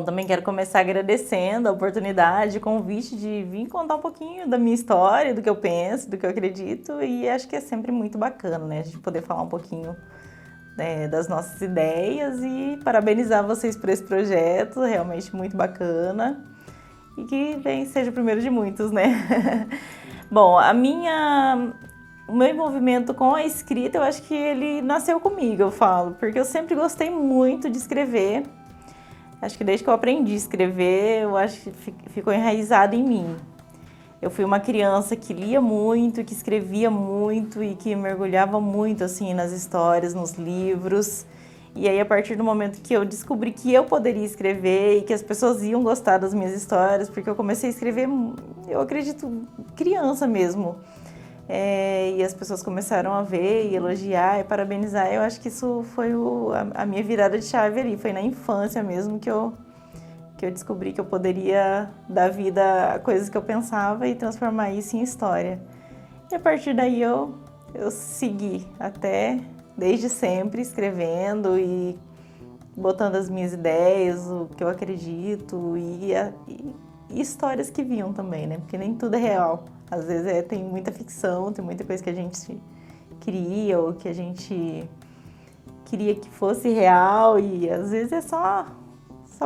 também quero começar agradecendo a oportunidade, o convite de vir contar um pouquinho da minha história, do que eu penso, do que eu acredito, e acho que é sempre muito bacana, né, a gente poder falar um pouquinho, né, das nossas ideias e parabenizar vocês por esse projeto, realmente muito bacana, e que seja o primeiro de muitos, né? Bom, o meu envolvimento com a escrita, eu acho que ele nasceu comigo, eu falo, porque eu sempre gostei muito de escrever. Acho que desde que eu aprendi a escrever, eu acho que ficou enraizado em mim. Eu fui uma criança que lia muito, que escrevia muito e que mergulhava muito assim nas histórias, nos livros. E aí, a partir do momento que eu descobri que eu poderia escrever e que as pessoas iam gostar das minhas histórias, porque eu comecei a escrever, eu acredito, criança mesmo. E as pessoas começaram a ver e elogiar e parabenizar. Eu acho que isso foi a minha virada de chave ali. Foi na infância mesmo que eu descobri que eu poderia dar vida a coisas que eu pensava e transformar isso em história. E a partir daí eu segui até desde sempre escrevendo e botando as minhas ideias, o que eu acredito e histórias que vinham também, né? Porque nem tudo é real. Às vezes tem muita ficção, tem muita coisa que a gente cria ou que a gente queria que fosse real e às vezes é só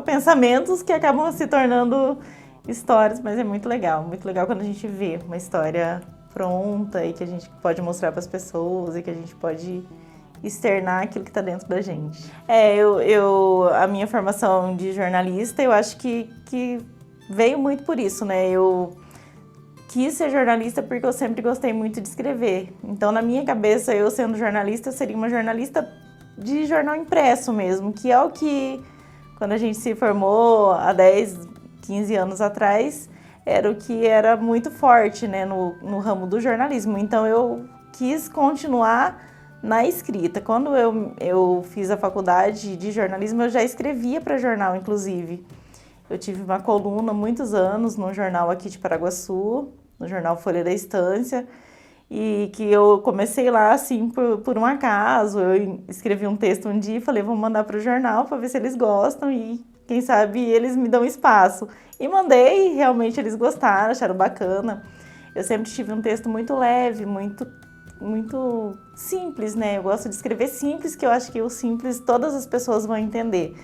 pensamentos que acabam se tornando histórias, mas é muito legal quando a gente vê uma história pronta e que a gente pode mostrar para as pessoas e que a gente pode externar aquilo que está dentro da gente. A minha formação de jornalista, eu acho que veio muito por isso, né? Eu quis ser jornalista porque eu sempre gostei muito de escrever. Então, na minha cabeça, eu sendo jornalista, eu seria uma jornalista de jornal impresso mesmo, que é o que, quando a gente se formou há 10, 15 anos atrás, era o que era muito forte, né, no ramo do jornalismo. Então, eu quis continuar na escrita. Quando eu fiz a faculdade de jornalismo, eu já escrevia para jornal, inclusive. Eu tive uma coluna há muitos anos no jornal aqui de Paraguaçu, no jornal Folha da Estância, e que eu comecei lá assim por um acaso. Eu escrevi um texto um dia e falei, vou mandar para o jornal para ver se eles gostam e quem sabe eles me dão espaço. E mandei, e realmente eles gostaram, acharam bacana. Eu sempre tive um texto muito leve, muito simples, né? Eu gosto de escrever simples, que eu acho que o simples todas as pessoas vão entender.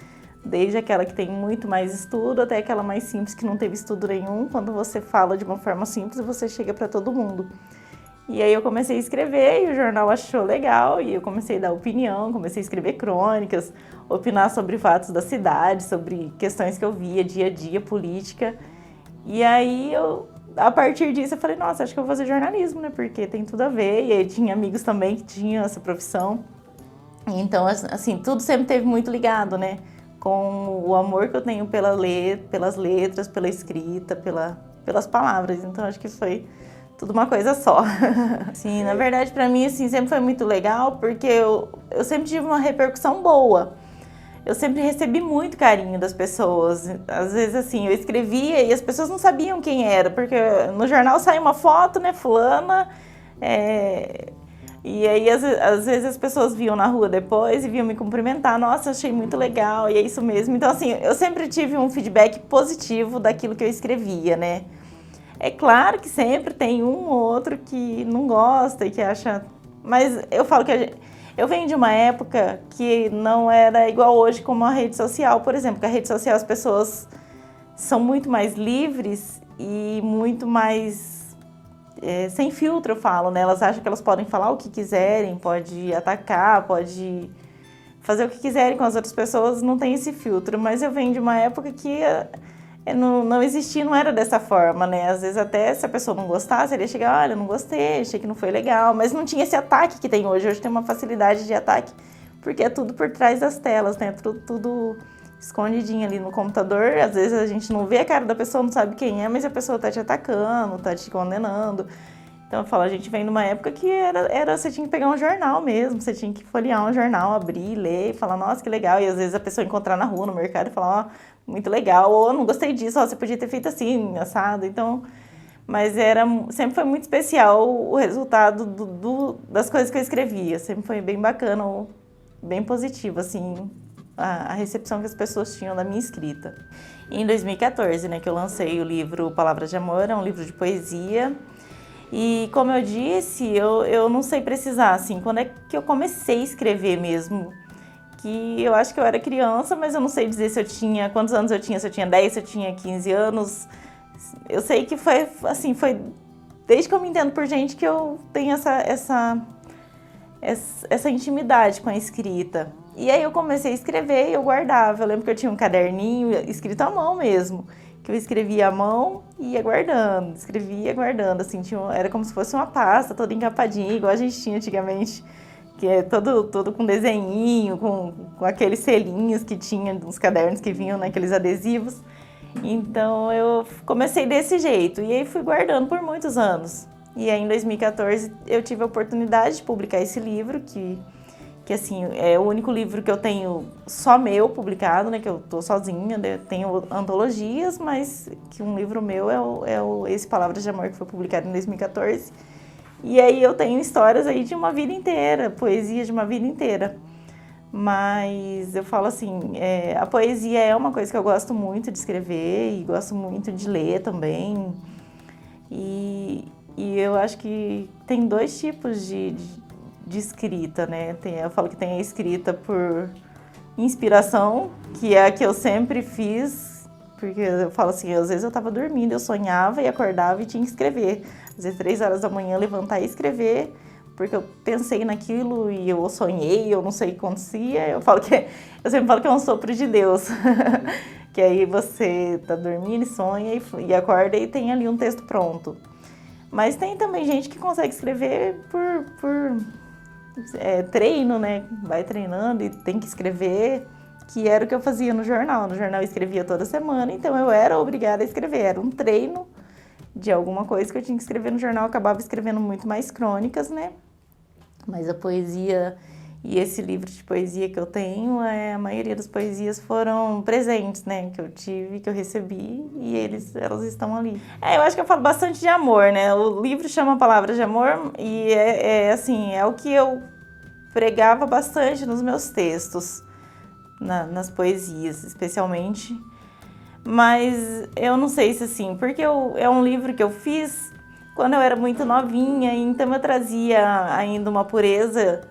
Desde aquela que tem muito mais estudo até aquela mais simples que não teve estudo nenhum. Quando você fala de uma forma simples, você chega para todo mundo. E aí eu comecei a escrever e o jornal achou legal e eu comecei a dar opinião, comecei a escrever crônicas, opinar sobre fatos da cidade, sobre questões que eu via dia a dia, política. E aí a partir disso eu falei, nossa, acho que eu vou fazer jornalismo, né? Porque tem tudo a ver. E aí tinha amigos também que tinham essa profissão. Então, assim, tudo sempre teve muito ligado, né? Com o amor que eu tenho pelas letras, pela escrita, pelas palavras. Então, acho que foi tudo uma coisa só. Sim, na verdade, para mim, assim, sempre foi muito legal, porque eu sempre tive uma repercussão boa. Eu sempre recebi muito carinho das pessoas. Às vezes, assim, eu escrevia e as pessoas não sabiam quem era, porque no jornal sai uma foto, né, fulana, e aí, às vezes, as pessoas viam na rua depois e vinham me cumprimentar. Nossa, achei muito legal, e é isso mesmo. Então, assim, eu sempre tive um feedback positivo daquilo que eu escrevia, né? É claro que sempre tem um ou outro que não gosta e que acha... Mas eu falo que eu venho de uma época que não era igual hoje como a rede social, por exemplo. Que a rede social as pessoas são muito mais livres e muito mais... sem filtro, eu falo, né? Elas acham que elas podem falar o que quiserem, pode atacar, pode fazer o que quiserem com as outras pessoas, não tem esse filtro. Mas eu venho de uma época que não existia, não era dessa forma, né? Às vezes até se a pessoa não gostasse, ele ia chegar, olha, não gostei, achei que não foi legal. Mas não tinha esse ataque que tem hoje. Hoje tem uma facilidade de ataque, porque é tudo por trás das telas, né? Tudo escondidinho ali no computador. Às vezes a gente não vê a cara da pessoa, não sabe quem é, mas a pessoa tá te atacando, tá te condenando. Então eu falo, a gente vem numa época que você tinha que pegar um jornal mesmo, você tinha que folhear um jornal, abrir, ler, falar, nossa, que legal. E às vezes a pessoa encontrar na rua, no mercado e falar, ó, muito legal, ou não gostei disso, ó, você podia ter feito assim, assado. Então, mas sempre foi muito especial o resultado das coisas que eu escrevia. Sempre foi bem bacana, bem positivo, assim. a recepção que as pessoas tinham da minha escrita. E em 2014, né, que eu lancei o livro Palavras de Amor, é um livro de poesia. E como eu disse, eu não sei precisar, assim, quando é que eu comecei a escrever mesmo. Que eu acho que eu era criança, mas eu não sei dizer se eu tinha, quantos anos eu tinha, se eu tinha 10, se eu tinha 15 anos. Eu sei que foi, assim, foi desde que eu me entendo por gente que eu tenho essa intimidade com a escrita. E aí eu comecei a escrever e eu guardava. Eu lembro que eu tinha um caderninho escrito à mão mesmo, que eu escrevia à mão e ia guardando, escrevia guardando, assim, era como se fosse uma pasta toda encapadinha, igual a gente tinha antigamente, que é todo com desenhinho, com aqueles selinhos que tinha nos cadernos que vinham naqueles adesivos. Então eu comecei desse jeito e aí fui guardando por muitos anos. E aí em 2014 eu tive a oportunidade de publicar esse livro, que assim, é o único livro que eu tenho só meu publicado, né, que eu tô sozinha, né, tenho antologias, mas que um livro meu esse Palavras de Amor, que foi publicado em 2014. E aí eu tenho histórias aí de uma vida inteira, poesia de uma vida inteira. Mas eu falo assim, a poesia é uma coisa que eu gosto muito de escrever e gosto muito de ler também. E eu acho que tem dois tipos de escrita, né? Eu falo que tem a escrita por inspiração, que é a que eu sempre fiz, porque eu falo assim, às vezes eu estava dormindo, eu sonhava e acordava e tinha que escrever. Às vezes 3 horas da manhã levantar e escrever, porque eu pensei naquilo e eu sonhei, eu não sei o que acontecia. Eu sempre falo que é um sopro de Deus. Que aí você tá dormindo e sonha e acorda e tem ali um texto pronto. Mas tem também gente que consegue escrever por treino, né? Vai treinando e tem que escrever, que era o que eu fazia no jornal. No jornal eu escrevia toda semana, então eu era obrigada a escrever. Era um treino de alguma coisa que eu tinha que escrever no jornal. Eu acabava escrevendo muito mais crônicas, né? Mas a poesia e esse livro de poesia que eu tenho, a maioria das poesias foram presentes, né? Que eu tive, que eu recebi e elas estão ali. Eu acho que eu falo bastante de amor, né? O livro chama Palavras de Amor e assim, é o que eu pregava bastante nos meus textos, nas poesias, especialmente. Mas eu não sei se assim, porque é um livro que eu fiz quando eu era muito novinha, então eu trazia ainda uma pureza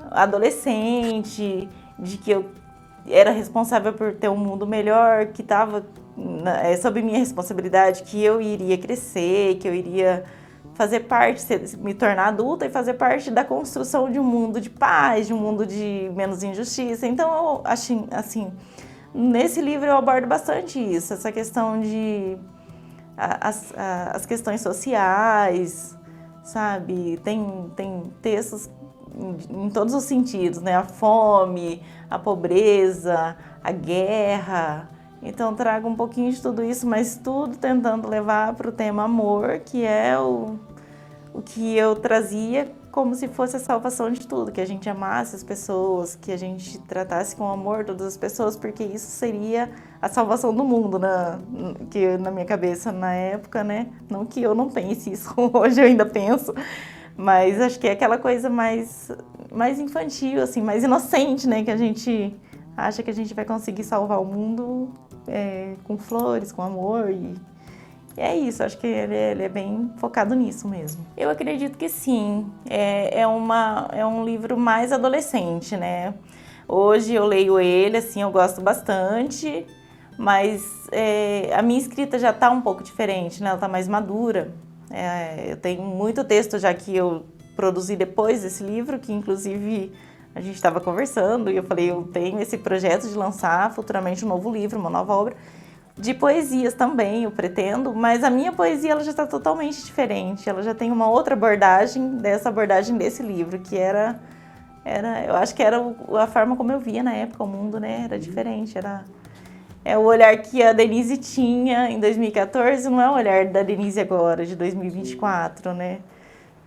adolescente, de que eu era responsável por ter um mundo melhor, que estava sob minha responsabilidade, que eu iria crescer, que eu iria fazer parte, me tornar adulta e fazer parte da construção de um mundo de paz, de um mundo de menos injustiça. Então eu acho assim, nesse livro eu abordo bastante isso, essa questão de as questões sociais, sabe? Tem textos em todos os sentidos, né? A fome, a pobreza, a guerra. Então trago um pouquinho de tudo isso, mas tudo tentando levar para o tema amor, que é o que eu trazia como se fosse a salvação de tudo, que a gente amasse as pessoas, que a gente tratasse com amor todas as pessoas, porque isso seria a salvação do mundo, que na minha cabeça na época, né? Não que eu não pense isso, hoje eu ainda penso, mas acho que é aquela coisa mais infantil, assim, mais inocente, né? Que a gente acha que a gente vai conseguir salvar o mundo com flores, com amor e é isso, acho que ele é bem focado nisso mesmo. Eu acredito que sim, é um livro mais adolescente, né? Hoje eu leio ele, assim, eu gosto bastante, mas a minha escrita já está um pouco diferente, né? Ela está mais madura. Eu tenho muito texto já que eu produzi depois desse livro, que inclusive a gente estava conversando e eu falei, eu tenho esse projeto de lançar futuramente um novo livro, uma nova obra, de poesias também, eu pretendo, mas a minha poesia ela já está totalmente diferente, ela já tem uma outra abordagem dessa abordagem desse livro, que eu acho que era a forma como eu via na época o mundo, né? Era diferente, o olhar que a Denise tinha em 2014, não é o olhar da Denise agora, de 2024, né?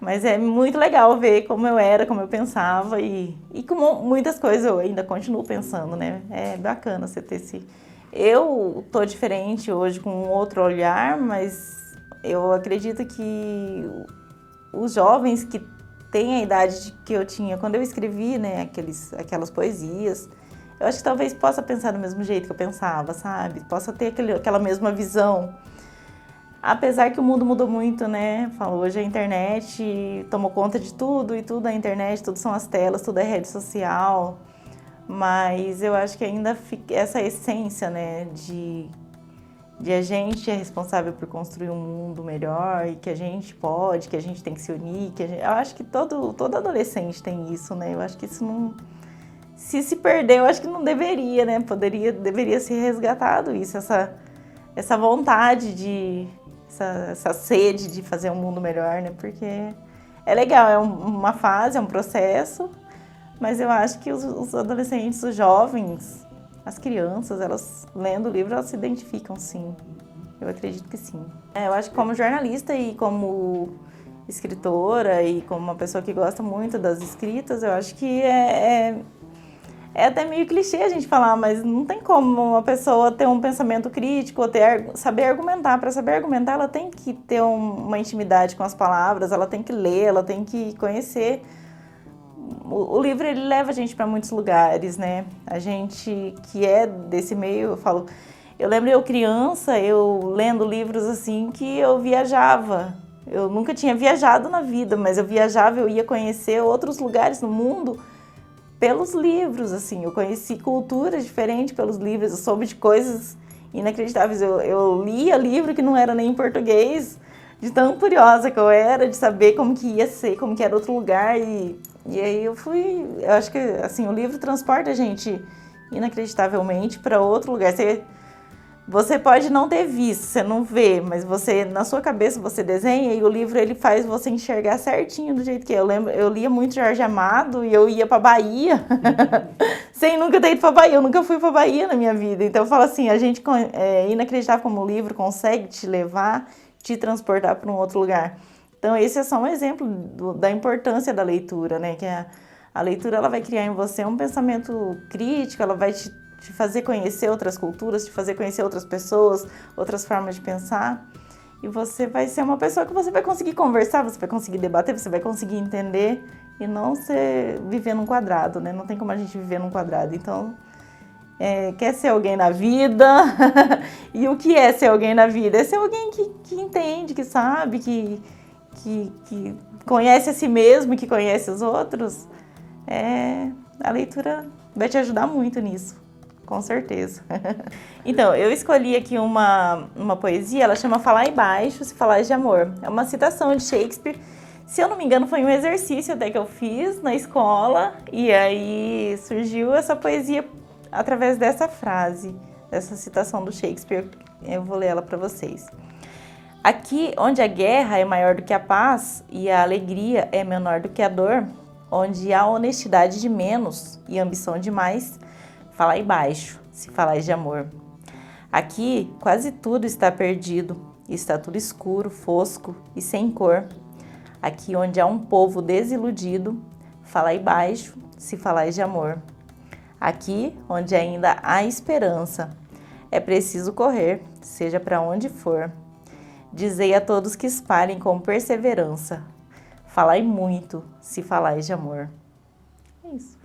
Mas é muito legal ver como eu era, como eu pensava e como muitas coisas eu ainda continuo pensando, né? É bacana você ter esse... Eu tô diferente hoje com um outro olhar, mas eu acredito que os jovens que têm a idade que eu tinha quando eu escrevi, né, aquelas poesias, eu acho que talvez possa pensar do mesmo jeito que eu pensava, sabe? Possa ter aquela mesma visão. Apesar que o mundo mudou muito, né? Hoje a internet tomou conta de tudo, e tudo é internet, tudo são as telas, tudo é rede social. Mas eu acho que ainda fica essa essência, né, de a gente é responsável por construir um mundo melhor e que a gente pode, que a gente tem que se unir. Eu acho que todo adolescente tem isso, né? Eu acho que isso não... Se perder, eu acho que não deveria, né? Deveria ser resgatado isso, essa vontade essa sede de fazer um mundo melhor, né? Porque é legal, é uma fase, é um processo, mas eu acho que os adolescentes, os jovens, as crianças, elas lendo o livro, elas se identificam, sim. Eu acredito que sim. Eu acho que como jornalista e como escritora e como uma pessoa que gosta muito das escritas, eu acho que é até meio clichê a gente falar, mas não tem como uma pessoa ter um pensamento crítico ou saber argumentar. Para saber argumentar, ela tem que ter uma intimidade com as palavras, ela tem que ler, ela tem que conhecer. O livro, ele leva a gente para muitos lugares, né? A gente que é desse meio, eu lembro eu criança, eu lendo livros assim que eu viajava. Eu nunca tinha viajado na vida, mas eu viajava, eu ia conhecer outros lugares no mundo pelos livros, assim. Eu conheci culturas diferentes pelos livros, eu soube de coisas inacreditáveis. Eu lia livro que não era nem em português, de tão curiosa que eu era, de saber como que ia ser, como que era outro lugar. E aí eu acho que assim, o livro transporta a gente inacreditavelmente para outro lugar. Você pode não ter visto, você não vê, mas na sua cabeça você desenha e o livro ele faz você enxergar certinho do jeito que é. Eu lembro, eu lia muito Jorge Amado e eu ia pra Bahia, sem nunca ter ido pra Bahia, eu nunca fui pra Bahia na minha vida. Então eu falo assim, é inacreditável como o livro consegue te levar, te transportar para um outro lugar. Então esse é só um exemplo da importância da leitura, né? Que a leitura ela vai criar em você um pensamento crítico, ela vai te fazer conhecer outras culturas, te fazer conhecer outras pessoas, outras formas de pensar. E você vai ser uma pessoa que você vai conseguir conversar, você vai conseguir debater, você vai conseguir entender e não viver num quadrado, né? Não tem como a gente viver num quadrado. Então, quer ser alguém na vida? E o que é ser alguém na vida? É ser alguém que entende, que sabe, que conhece a si mesmo, que conhece os outros. A leitura vai te ajudar muito nisso. Com certeza. Então, eu escolhi aqui uma poesia, ela chama Falai Baixo, se falais de amor. É uma citação de Shakespeare. Se eu não me engano, foi um exercício até que eu fiz na escola, e aí surgiu essa poesia através dessa frase, dessa citação do Shakespeare. Eu vou ler ela para vocês. Aqui, onde a guerra é maior do que a paz e a alegria é menor do que a dor, onde há honestidade de menos e ambição de mais, falai baixo, se falais de amor. Aqui quase tudo está perdido, está tudo escuro, fosco e sem cor. Aqui onde há um povo desiludido, falai baixo, se falais de amor. Aqui onde ainda há esperança, é preciso correr, seja para onde for. Dizei a todos que espalhem com perseverança, falai muito, se falais de amor. É isso.